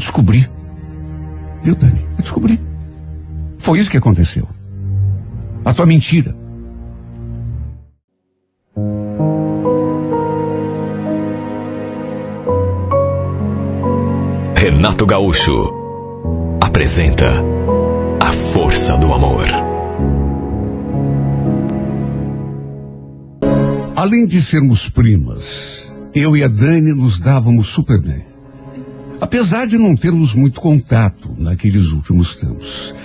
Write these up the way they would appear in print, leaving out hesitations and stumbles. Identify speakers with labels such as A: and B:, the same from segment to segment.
A: descobri. Viu, Dani? Eu descobri. Foi isso que aconteceu. A tua mentira.
B: Renato Gaúcho apresenta A Força do Amor.
A: Além de sermos primas, eu e a Dani nos dávamos super bem. Apesar de não termos muito contato naqueles últimos tempos.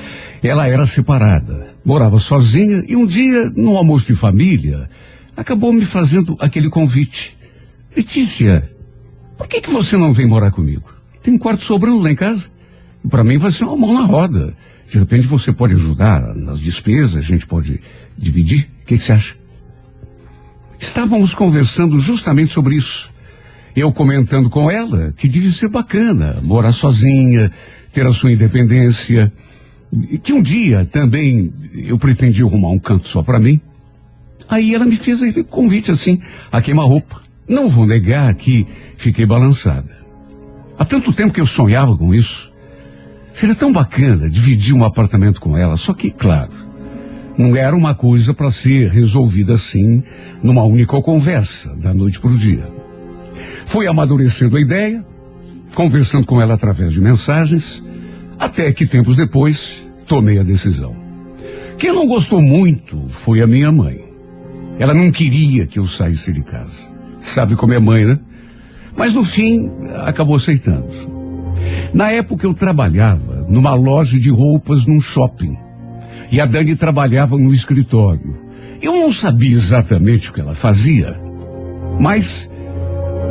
A: Ela era separada, morava sozinha e um dia, num almoço de família, acabou me fazendo aquele convite. Letícia, por que você não vem morar comigo? Tem um quarto sobrando lá em casa. E para mim vai ser uma mão na roda. De repente você pode ajudar nas despesas, a gente pode dividir. O que você acha? Estávamos conversando justamente sobre isso. Eu comentando com ela que devia ser bacana morar sozinha, ter a sua independência. Que um dia também eu pretendia arrumar um canto só para mim. Aí ela me fez aquele convite assim, a queima-roupa. Não vou negar que fiquei balançada. Há tanto tempo que eu sonhava com isso. Seria tão bacana dividir um apartamento com ela, só que, claro, não era uma coisa para ser resolvida assim, numa única conversa, da noite para o dia. Fui amadurecendo a ideia, conversando com ela através de mensagens, até que tempos depois tomei a decisão. Quem não gostou muito foi a minha mãe. Ela não queria que eu saísse de casa. Sabe como é mãe, né? Mas no fim, acabou aceitando. Na época eu trabalhava numa loja de roupas num shopping. E a Dani trabalhava no escritório. Eu não sabia exatamente o que ela fazia, mas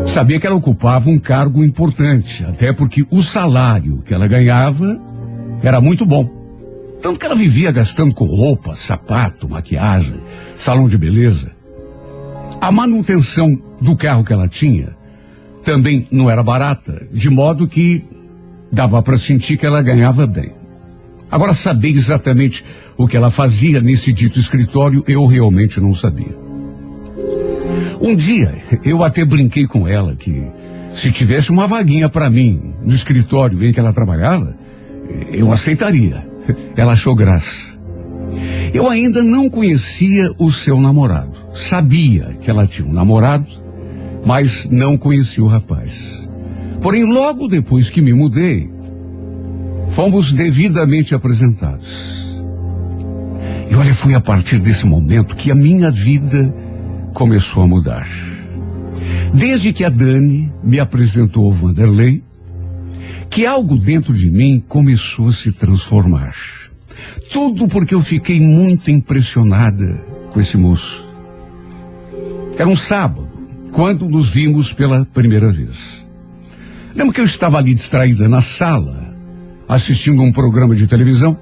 A: sabia que ela ocupava um cargo importante, até porque o salário que ela ganhava era muito bom. Tanto que ela vivia gastando com roupa, sapato, maquiagem, salão de beleza. A manutenção do carro que ela tinha também não era barata, de modo que dava para sentir que ela ganhava bem. Agora, saber exatamente o que ela fazia nesse dito escritório, eu realmente não sabia. Um dia, eu até brinquei com ela que se tivesse uma vaguinha para mim no escritório em que ela trabalhava, eu aceitaria. Ela achou graça. Eu ainda não conhecia o seu namorado. Sabia que ela tinha um namorado, mas não conhecia o rapaz. Porém, logo depois que me mudei, fomos devidamente apresentados. E olha, foi a partir desse momento que a minha vida começou a mudar. Desde que a Dani me apresentou o Vanderlei, que algo dentro de mim começou a se transformar. Tudo porque eu fiquei muito impressionada com esse moço. Era um sábado, quando nos vimos pela primeira vez. Lembro que eu estava ali distraída na sala, assistindo um programa de televisão,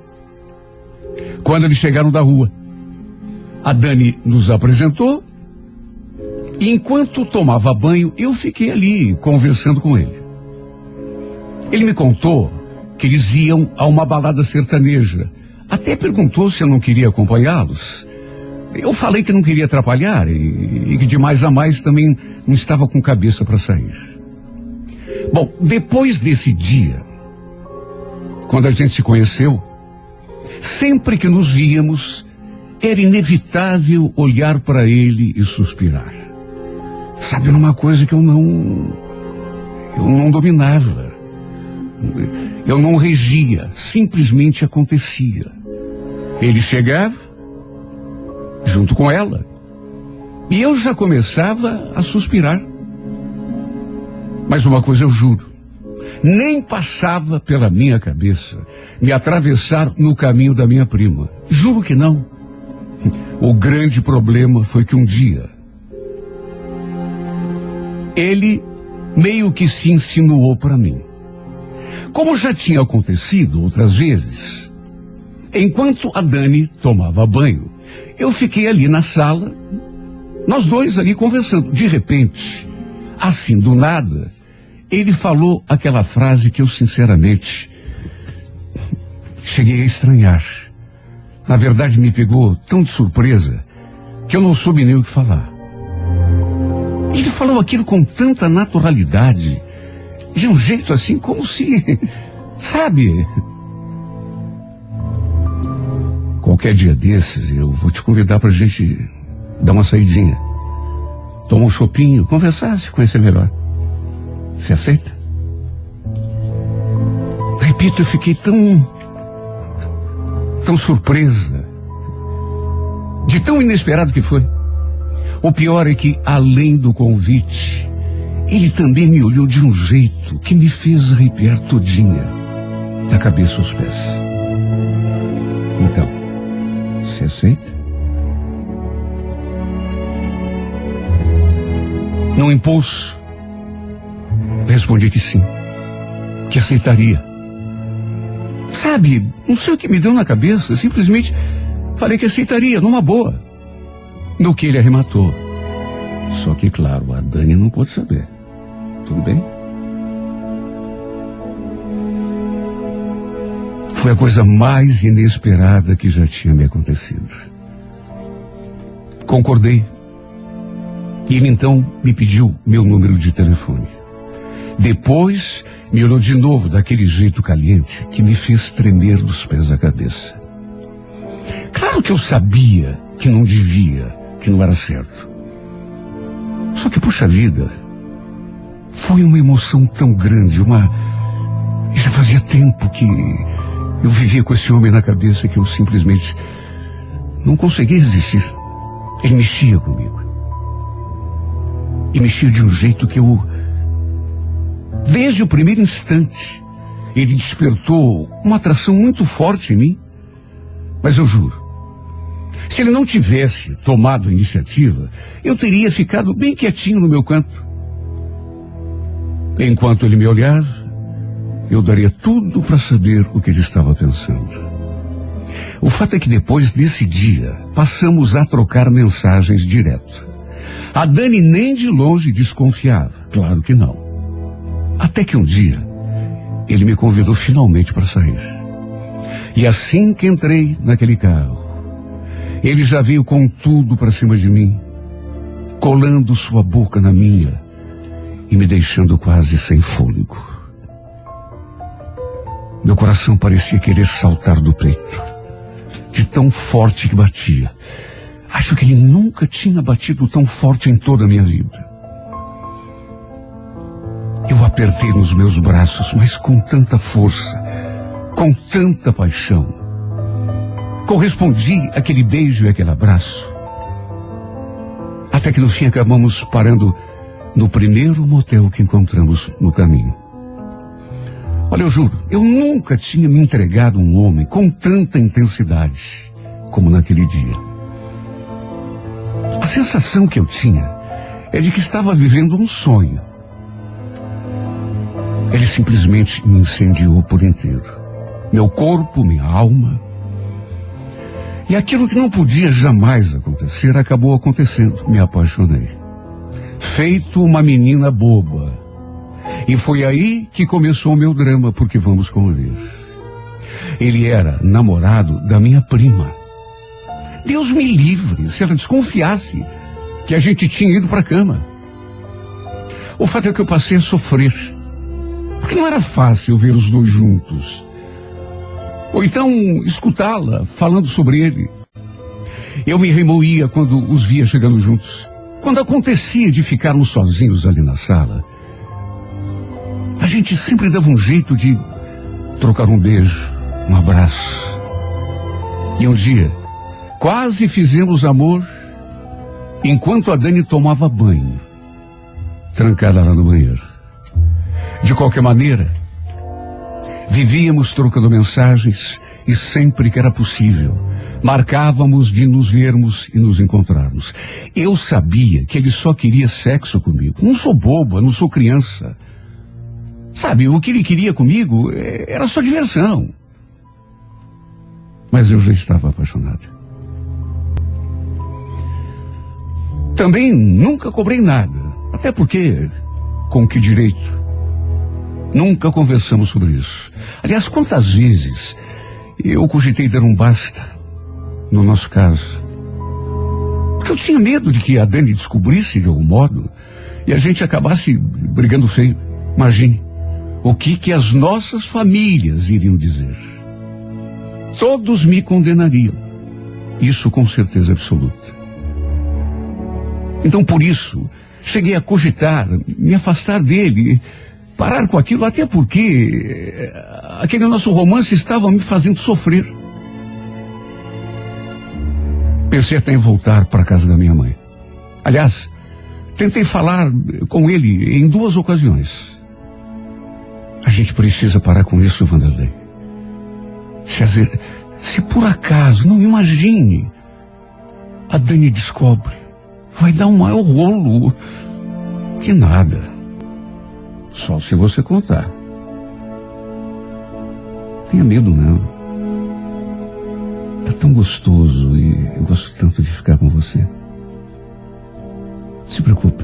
A: quando eles chegaram da rua. A Dani nos apresentou, e enquanto tomava banho, eu fiquei ali, conversando com ele. Ele me contou que eles iam a uma balada sertaneja. Até perguntou se eu não queria acompanhá-los. Eu falei que não queria atrapalhar e que de mais a mais também não estava com cabeça para sair. Bom, depois desse dia, quando a gente se conheceu, sempre que nos víamos, era inevitável olhar para ele e suspirar. Sabe, era uma coisa que eu não dominava. Eu não regia, simplesmente acontecia. Ele chegava, junto com ela, e eu já começava a suspirar. Mas uma coisa eu juro, nem passava pela minha cabeça me atravessar no caminho da minha prima. Juro que não. O grande problema foi que um dia ele meio que se insinuou para mim. Como já tinha acontecido outras vezes, enquanto a Dani tomava banho, eu fiquei ali na sala, nós dois ali conversando. De repente, assim do nada, ele falou aquela frase que eu sinceramente cheguei a estranhar. Na verdade, me pegou tão de surpresa que eu não soube nem o que falar. Ele falou aquilo com tanta naturalidade de um jeito assim, como se, sabe? Qualquer dia desses, eu vou te convidar pra gente dar uma saidinha. Tomar um chopinho, conversar, se conhecer melhor. Você aceita? Repito, eu fiquei tão surpresa, de tão inesperado que foi. O pior é que, além do convite, ele também me olhou de um jeito que me fez arrepiar todinha, da cabeça aos pés. Então, você aceita? Num impulso, respondi que sim, que aceitaria. Sabe, não sei o que me deu na cabeça, simplesmente falei que aceitaria, numa boa. No que ele arrematou. Só que, claro, a Dani não pôde saber. Tudo bem? Foi a coisa mais inesperada que já tinha me acontecido. Concordei. E ele então me pediu meu número de telefone. Depois me olhou de novo daquele jeito caliente que me fez tremer dos pés à cabeça. Claro que eu sabia que não devia, que não era certo. Só que, puxa vida, foi uma emoção tão grande, já fazia tempo que eu vivia com esse homem na cabeça que eu simplesmente não conseguia resistir. Ele mexia comigo. E mexia de um jeito que desde o primeiro instante, ele despertou uma atração muito forte em mim. Mas eu juro, se ele não tivesse tomado a iniciativa, eu teria ficado bem quietinho no meu canto. Enquanto ele me olhava, eu daria tudo para saber o que ele estava pensando. O fato é que depois desse dia, passamos a trocar mensagens direto. A Dani nem de longe desconfiava, claro que não. Até que um dia, ele me convidou finalmente para sair. E assim que entrei naquele carro, ele já veio com tudo para cima de mim, colando sua boca na minha e me deixando quase sem fôlego. Meu coração parecia querer saltar do peito, de tão forte que batia. Acho que ele nunca tinha batido tão forte em toda a minha vida. Eu o apertei nos meus braços, mas com tanta força, com tanta paixão. Correspondi àquele beijo e àquele abraço. Até que no fim acabamos parando no primeiro motel que encontramos no caminho. Olha, eu juro, eu nunca tinha me entregado a um homem com tanta intensidade como naquele dia. A sensação que eu tinha é de que estava vivendo um sonho. Ele simplesmente me incendiou por inteiro. Meu corpo, minha alma. E aquilo que não podia jamais acontecer, acabou acontecendo. Me apaixonei. Feito uma menina boba. E foi aí que começou o meu drama, porque vamos convir. Ele era namorado da minha prima. Deus me livre se ela desconfiasse que a gente tinha ido para a cama. O fato é que eu passei a sofrer. Porque não era fácil ver os dois juntos. Ou então escutá-la falando sobre ele. Eu me remoía quando os via chegando juntos. Quando acontecia de ficarmos sozinhos ali na sala, a gente sempre dava um jeito de trocar um beijo, um abraço. E um dia, quase fizemos amor enquanto a Dani tomava banho, trancada lá no banheiro. De qualquer maneira, vivíamos trocando mensagens e sempre que era possível, marcávamos de nos vermos e nos encontrarmos. Eu sabia que ele só queria sexo comigo. Não sou boba, não sou criança. Sabe, o que ele queria comigo era só diversão. Mas eu já estava apaixonado. Também nunca cobrei nada. Até porque, com que direito? Nunca conversamos sobre isso. Aliás, quantas vezes eu cogitei dar um basta no nosso caso. Porque eu tinha medo de que a Dani descobrisse de algum modo e a gente acabasse brigando feio. Imagine, o que as nossas famílias iriam dizer. Todos me condenariam. Isso com certeza absoluta. Então, por isso, cheguei a cogitar, me afastar dele, parar com aquilo, até porque aquele nosso romance estava me fazendo sofrer. Pensei até em voltar para a casa da minha mãe. Aliás, tentei falar com ele em 2 ocasiões. A gente precisa parar com isso, Vanderlei. Se por acaso, não imagine, a Dani descobre, vai dar um maior rolo. Que nada. Só se você contar. Tenha medo, não. Tá tão gostoso e eu gosto tanto de ficar com você. Não se preocupe.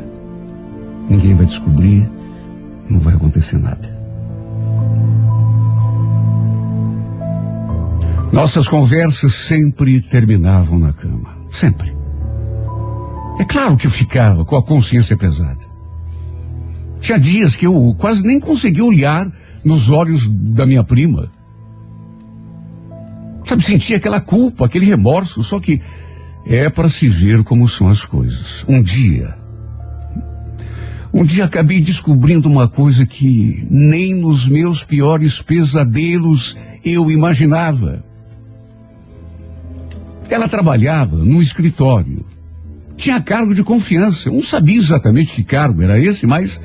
A: Ninguém vai descobrir, não vai acontecer nada. Nossas conversas sempre terminavam na cama. Sempre. É claro que eu ficava com a consciência pesada. Tinha dias que eu quase nem conseguia olhar nos olhos da minha prima. Sabe, sentia aquela culpa, aquele remorso, só que é para se ver como são as coisas. Um dia acabei descobrindo uma coisa que nem nos meus piores pesadelos eu imaginava. Ela trabalhava num escritório. Tinha cargo de confiança. Eu não sabia exatamente que cargo era esse, mas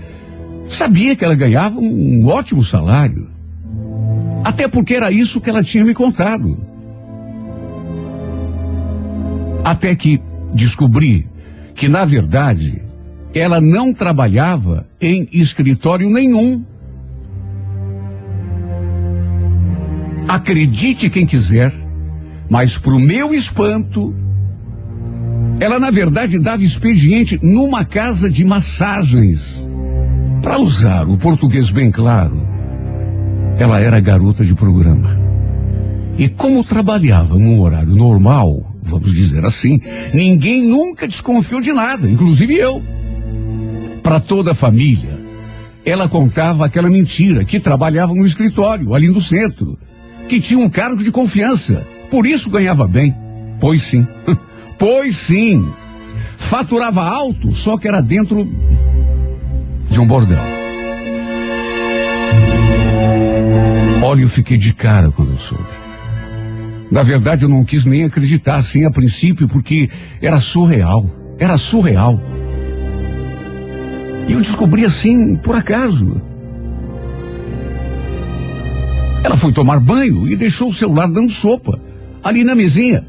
A: sabia que ela ganhava um ótimo salário. Até porque era isso que ela tinha me contado. Até que descobri que, na verdade, ela não trabalhava em escritório nenhum. Acredite quem quiser, mas pro meu espanto, ela na verdade dava expediente numa casa de massagens. Para usar o português bem claro, ela era garota de programa. E como trabalhava num horário normal, vamos dizer assim, ninguém nunca desconfiou de nada, inclusive eu. Para toda a família, ela contava aquela mentira, que trabalhava no escritório, ali no centro, que tinha um cargo de confiança, por isso ganhava bem. Pois sim, pois sim. Faturava alto, só que era dentro de um bordel. Olha, eu fiquei de cara quando eu soube. Na verdade, eu não quis nem acreditar assim a princípio, porque era surreal. Era surreal. E eu descobri assim, por acaso. Ela foi tomar banho e deixou o celular dando sopa, ali na mesinha.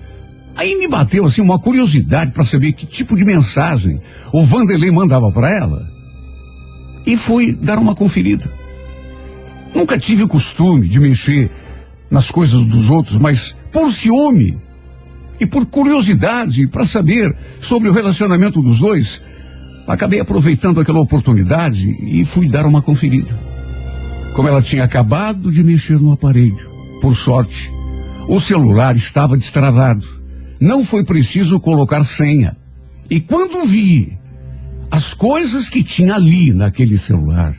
A: Aí me bateu assim uma curiosidade para saber que tipo de mensagem o Vanderlei mandava para ela. E fui dar uma conferida. Nunca tive o costume de mexer nas coisas dos outros, mas por ciúme e por curiosidade para saber sobre o relacionamento dos dois, acabei aproveitando aquela oportunidade e fui dar uma conferida. Como ela tinha acabado de mexer no aparelho, por sorte, o celular estava destravado. Não foi preciso colocar senha. E quando vi as coisas que tinha ali naquele celular,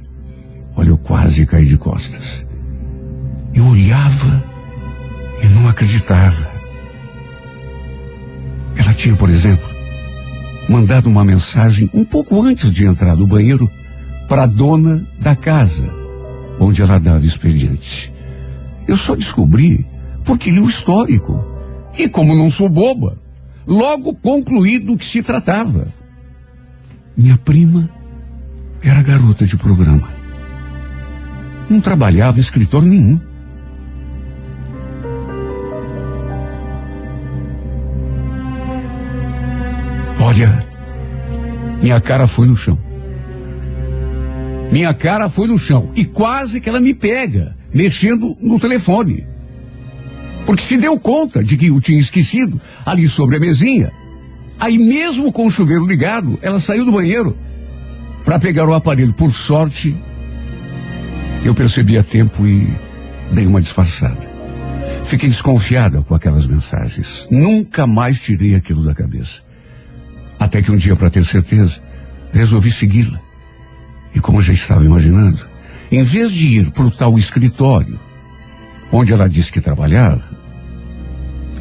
A: olha, eu quase caí de costas. Eu olhava e não acreditava. Ela tinha, por exemplo, mandado uma mensagem um pouco antes de entrar no banheiro para a dona da casa, onde ela dava expediente. Eu só descobri porque li o histórico. E como não sou boba, logo concluí do que se tratava. Minha prima era garota de programa. Não trabalhava em escritório nenhum. Olha, minha cara foi no chão. Minha cara foi no chão. E quase que ela me pega, mexendo no telefone. Porque se deu conta de que eu tinha esquecido ali sobre a mesinha. Aí mesmo com o chuveiro ligado, ela saiu do banheiro para pegar o aparelho. Por sorte, eu percebi a tempo e dei uma disfarçada. Fiquei desconfiada com aquelas mensagens. Nunca mais tirei aquilo da cabeça. Até que um dia, para ter certeza, resolvi segui-la. E como já estava imaginando, em vez de ir para o tal escritório, onde ela disse que trabalhava,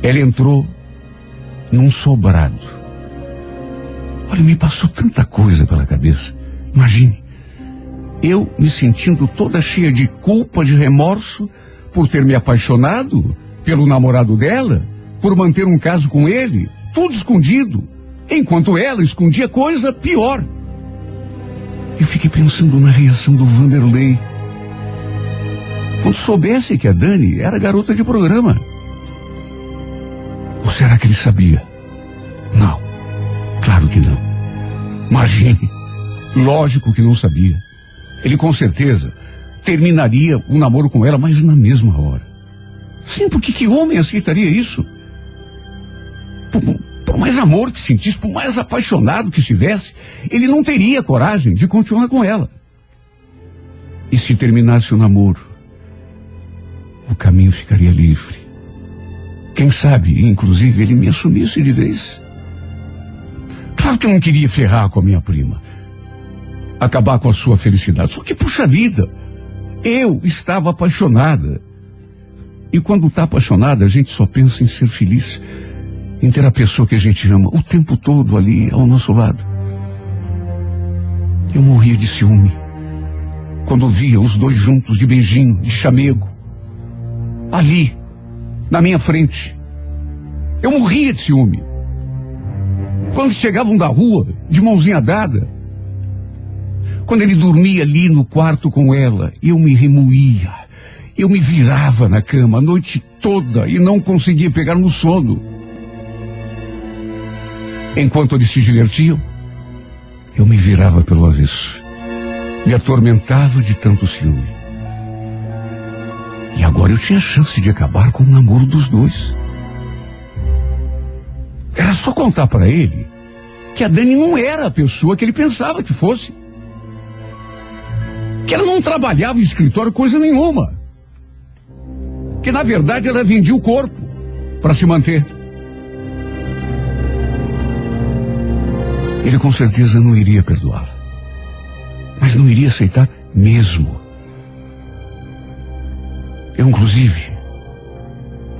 A: ela entrou num sobrado. Olha, me passou tanta coisa pela cabeça. Imagine, eu me sentindo toda cheia de culpa, de remorso, por ter me apaixonado pelo namorado dela, por manter um caso com ele, tudo escondido, enquanto ela escondia coisa pior. Eu fiquei pensando na reação do Vanderlei quando soubesse que a Dani era garota de programa. Ou será que ele sabia? Não, claro que não. Imagine, lógico que não sabia. Ele com certeza terminaria o namoro com ela, mas na mesma hora. Sim, porque que homem aceitaria isso? Por mais amor que sentisse, por mais apaixonado que estivesse, ele não teria coragem de continuar com ela. E se terminasse o namoro, o caminho ficaria livre. Quem sabe, inclusive, ele me assumisse de vez. Claro que eu não queria ferrar com a minha prima, acabar com a sua felicidade. Só que, puxa vida, eu estava apaixonada. E quando está apaixonada, a gente só pensa em ser feliz, em ter a pessoa que a gente ama o tempo todo ali ao nosso lado. Eu morria de ciúme quando via os dois juntos, de beijinho, de chamego, ali, na minha frente. Eu morria de ciúme. Quando chegavam da rua, de mãozinha dada, quando ele dormia ali no quarto com ela, eu me remoía, eu me virava na cama a noite toda e não conseguia pegar no sono. Enquanto eles se divertiam, eu me virava pelo avesso, me atormentava de tanto ciúme. E agora eu tinha chance de acabar com o namoro dos dois. Era só contar para ele que a Dani não era a pessoa que ele pensava que fosse. Que ela não trabalhava em escritório coisa nenhuma. Que na verdade ela vendia o corpo para se manter. Ele com certeza não iria perdoá-la. Mas não iria aceitar mesmo. Eu, inclusive,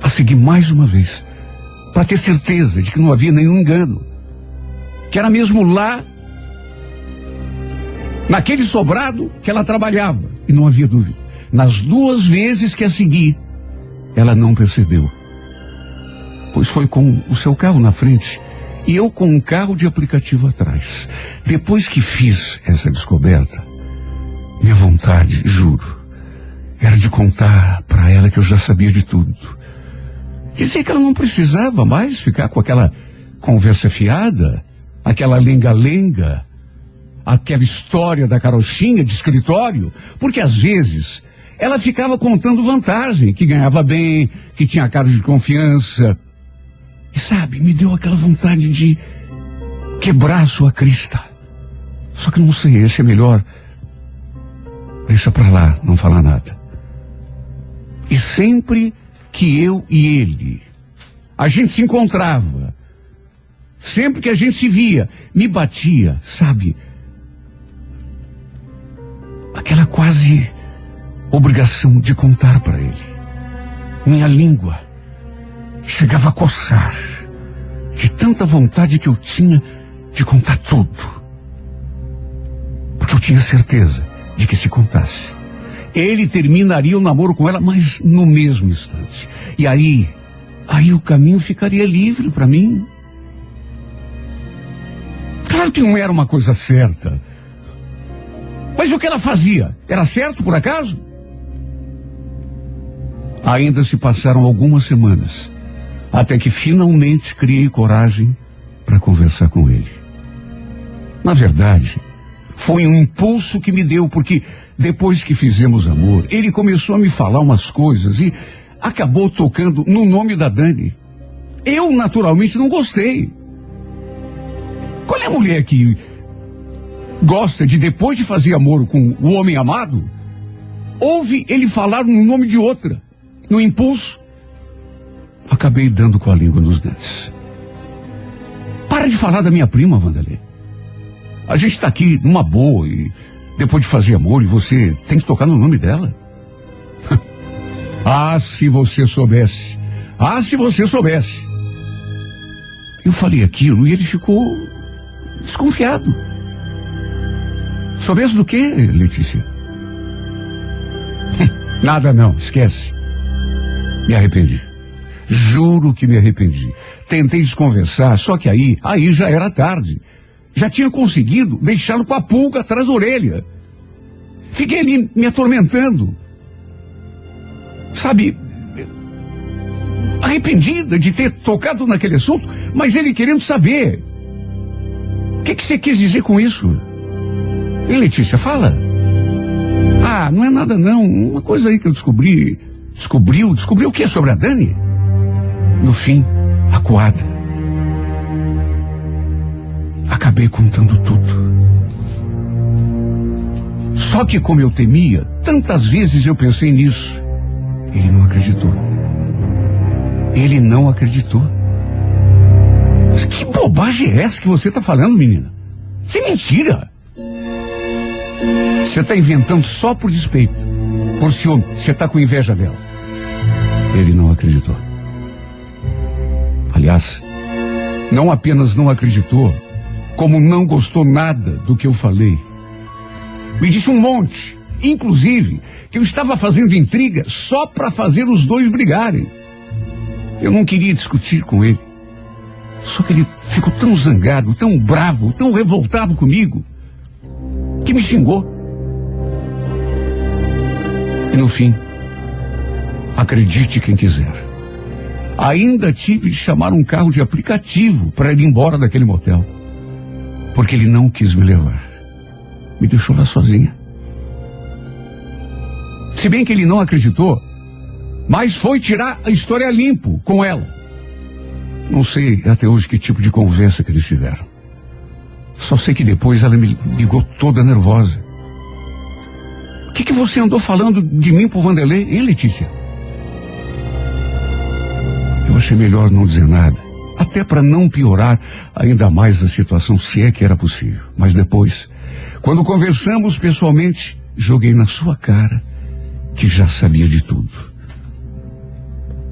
A: a segui mais uma vez, para ter certeza de que não havia nenhum engano. Que era mesmo lá, naquele sobrado, que ela trabalhava. E não havia dúvida. Nas 2 vezes que a segui, ela não percebeu. Pois foi com o seu carro na frente e eu com um carro de aplicativo atrás. Depois que fiz essa descoberta, minha vontade, juro, era de contar para ela que eu já sabia de tudo. Dizer que ela não precisava mais ficar com aquela conversa fiada, aquela lenga-lenga, aquela história da carochinha de escritório, porque às vezes ela ficava contando vantagem, que ganhava bem, que tinha cargo de confiança. E sabe, me deu aquela vontade de quebrar a sua crista. Só que não sei, esse é melhor. Deixa pra lá, não falar nada. E sempre que eu e ele, a gente se encontrava, sempre que a gente se via, me batia, sabe, aquela quase obrigação de contar para ele. Minha língua chegava a coçar de tanta vontade que eu tinha de contar tudo. Porque eu tinha certeza de que se contasse, ele terminaria o namoro com ela, mas no mesmo instante. E aí o caminho ficaria livre para mim. Claro que não era uma coisa certa. Mas o que ela fazia? Era certo por acaso? Ainda se passaram algumas semanas, até que finalmente criei coragem para conversar com ele. Na verdade, foi um impulso que me deu, porque depois que fizemos amor, ele começou a me falar umas coisas e acabou tocando no nome da Dani. Eu, naturalmente, não gostei. Qual é a mulher que gosta de, depois de fazer amor com o homem amado, ouve ele falar no nome de outra? No impulso, acabei dando com a língua nos dentes. Para de falar da minha prima, Vanderlei. A gente está aqui numa boa e Depois de fazer amor, e você tem que tocar no nome dela? Ah, se você soubesse. Ah, se você soubesse. Eu falei aquilo e ele ficou desconfiado. Soubesse do quê, Letícia? Nada não, esquece. Me arrependi. Juro que me arrependi. Tentei desconversar, só que aí já era tarde. Já tinha conseguido deixá-lo com a pulga atrás da orelha. Fiquei ali me atormentando. Sabe, arrependida de ter tocado naquele assunto, mas ele querendo saber. O que você quis dizer com isso? E Letícia, fala. Ah, não é nada não, uma coisa aí que eu descobri. Descobriu o que sobre a Dani? No fim, acuada. Acabei contando tudo. Só que como eu temia, tantas vezes eu pensei nisso. Ele não acreditou. Ele não acreditou. Mas que bobagem é essa que você está falando, menina? Isso é mentira. Você está inventando só por despeito. Por ciúme. Você está com inveja dela. Ele não acreditou. Aliás, não apenas não acreditou, como não gostou nada do que eu falei. Me disse um monte, inclusive, que eu estava fazendo intriga só para fazer os dois brigarem. Eu não queria discutir com ele. Só que ele ficou tão zangado, tão bravo, tão revoltado comigo, que me xingou. E no fim, acredite quem quiser, ainda tive de chamar um carro de aplicativo para ir embora daquele motel. Porque ele não quis me levar. Me deixou lá sozinha. Se bem que ele não acreditou, mas foi tirar a história limpo com ela. Não sei até hoje que tipo de conversa que eles tiveram. Só sei que depois ela me ligou toda nervosa. O que você andou falando de mim pro Vanderlei, hein, Letícia? Eu achei melhor não dizer nada, até para não piorar ainda mais a situação, se é que era possível. Mas depois, quando conversamos pessoalmente, joguei na sua cara que já sabia de tudo.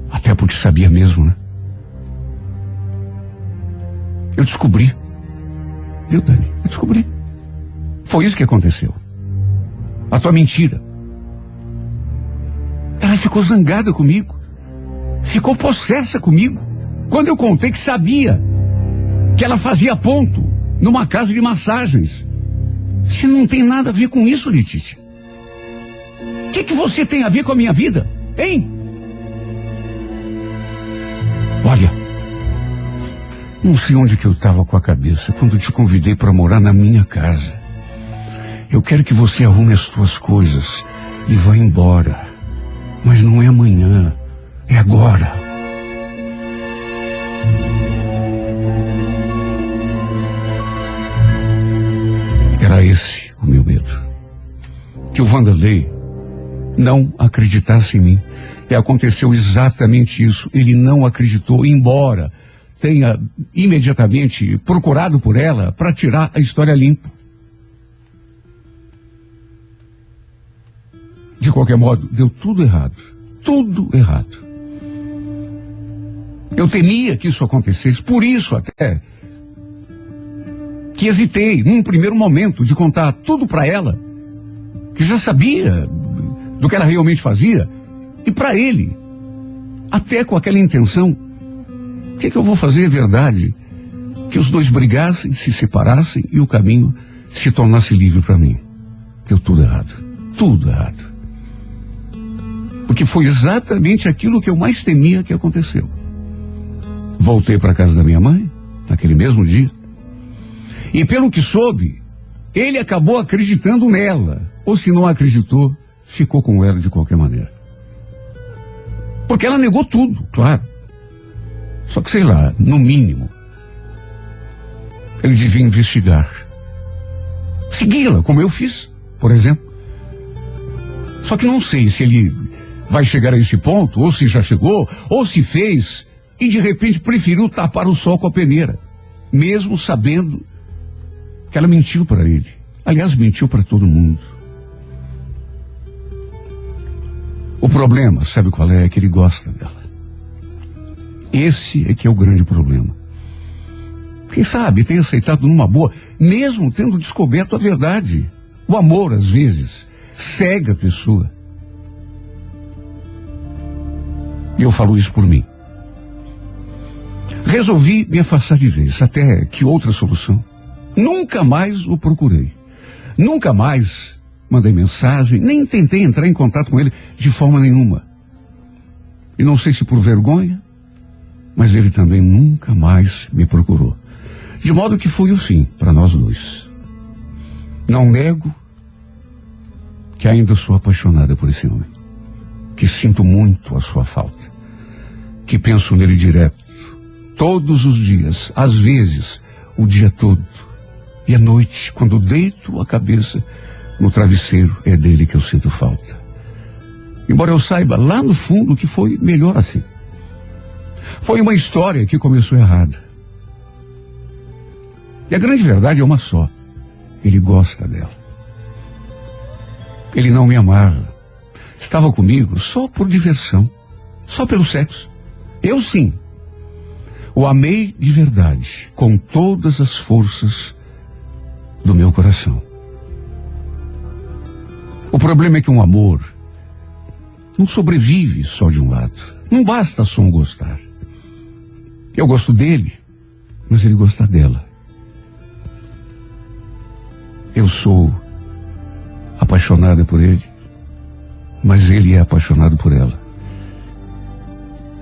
A: Até porque sabia mesmo, né? Eu descobri. Viu, Dani? Eu descobri. Foi isso que aconteceu. A tua mentira. Ela ficou zangada comigo. Ficou possessa comigo. Quando eu contei que sabia que ela fazia ponto numa casa de massagens. Você não tem nada a ver com isso, Letícia. O que você tem a ver com a minha vida, hein? Olha, não sei onde que eu estava com a cabeça quando te convidei para morar na minha casa. Eu quero que você arrume as tuas coisas e vá embora. Mas não é amanhã, é agora. Era esse o meu medo. Que o Vanderlei não acreditasse em mim. E aconteceu exatamente isso. Ele não acreditou, embora tenha imediatamente procurado por ela para tirar a história limpa. De qualquer modo, deu tudo errado. Tudo errado. Eu temia que isso acontecesse, por isso até que hesitei, num primeiro momento, de contar tudo para ela, que já sabia do que ela realmente fazia, e para ele, até com aquela intenção, o que eu vou fazer é verdade, que os dois brigassem, se separassem e o caminho se tornasse livre para mim. Deu tudo errado. Tudo errado. Porque foi exatamente aquilo que eu mais temia que aconteceu. Voltei para a casa da minha mãe, naquele mesmo dia, e pelo que soube, ele acabou acreditando nela, ou se não acreditou, ficou com ela de qualquer maneira. Porque ela negou tudo, claro. Só que, sei lá, no mínimo, ele devia investigar. Segui-la, como eu fiz, por exemplo. Só que não sei se ele vai chegar a esse ponto, ou se já chegou, ou se fez, e de repente preferiu tapar o sol com a peneira, mesmo sabendo que ela mentiu para ele. Aliás, mentiu para todo mundo. O problema, sabe qual é? É que ele gosta dela. Esse é que é o grande problema. Quem sabe tem aceitado numa boa, mesmo tendo descoberto a verdade. O amor, às vezes, cega a pessoa. E eu falo isso por mim. Resolvi me afastar de vez, até que outra solução. Nunca mais o procurei. Nunca mais mandei mensagem, nem tentei entrar em contato com ele de forma nenhuma. E não sei se por vergonha, mas ele também nunca mais me procurou. De modo que foi o fim para nós dois. Não nego que ainda sou apaixonada por esse homem. Que sinto muito a sua falta. Que penso nele direto. Todos os dias, às vezes, o dia todo. E à noite, quando deito a cabeça no travesseiro, é dele que eu sinto falta. Embora eu saiba lá no fundo que foi melhor assim. Foi uma história que começou errada. E a grande verdade é uma só. Ele gosta dela. Ele não me amava. Estava comigo só por diversão. Só pelo sexo. Eu sim. O amei de verdade. Com todas as forças do meu coração. O problema é que um amor não sobrevive só de um lado. Não basta só um gostar. Eu gosto dele, mas ele gosta dela. Eu sou apaixonada por ele, mas ele é apaixonado por ela.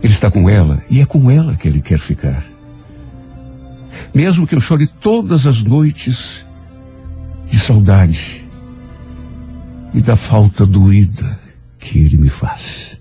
A: Ele está com ela e é com ela que ele quer ficar. Mesmo que eu chore todas as noites de saudade e da falta doída que ele me faz.